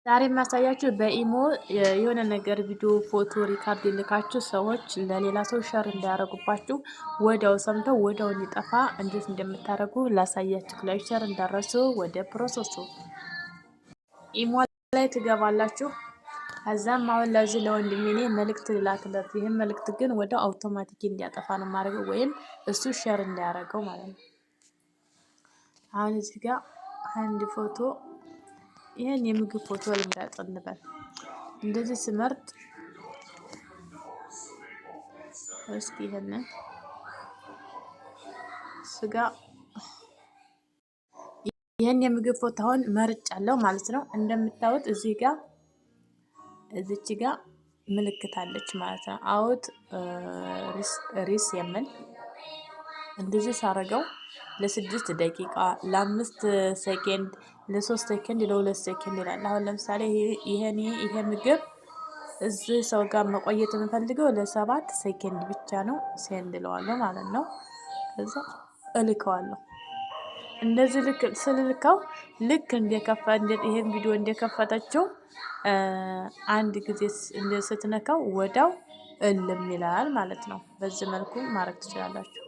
ዛሬ ማሳያችሁ በኢሞ የሆነ ነገር ቪዲዮ፣ ፎቶ ሪካርድ ልካችሁ ሰዎች ለሌላ ሰው ሸር እንዲያደርጉባችሁ ወዲያው ሰምተው ወዲያው እንዲጠፋ እንዴት እንደምታደርጉ ላሳያችሁ። ላይክ ሸር እንዳረሱ። ወደ ፕሮሰሱ ኢሞ ላይ ትገባላችሁ። ከዛም አሁን ለዚህ ለወንድሜ እኔ መልእክት ልላክለት። ይህን መልእክት ግን ወደ አውቶማቲክ እንዲያጠፋ ነው የማደርገው፣ ወይም እሱ ሸር እንዲያደርገው ማለት ነው። አሁን እዚህ ጋር አንድ ፎቶ፣ ይሄን የምግብ ፎቶ ልምረጥ እንበል። እንደዚህ ስመርጥ እስኪ ይሄንን ስጋ፣ ይሄን የምግብ ፎቶ አሁን መርጫለሁ ማለት ነው። እንደምታዩት እዚህ ጋር እዚች ጋር ምልክት አለች ማለት ነው። አውት ሪስ የምን እንደዚህ ሳረገው ለ6 ደቂቃ፣ ለ5 ሰከንድ፣ ለ3 ሰከንድ፣ ለ2 ሰከንድ ይላል። አሁን ለምሳሌ ይሄ ምግብ እዚህ ሰው ጋር መቆየት የምፈልገው ለ7 ሰከንድ ብቻ ነው። ሴንድ እለዋለሁ ማለት ነው። ከዛ እልከዋለሁ። እንደዚህ ስልልከው ልክ ይሄን ቪዲዮ እንደከፈተችው አንድ ጊዜ ስትነካው ወዳው እልም ይላል ማለት ነው። በዚህ መልኩ ማድረግ ትችላላችሁ።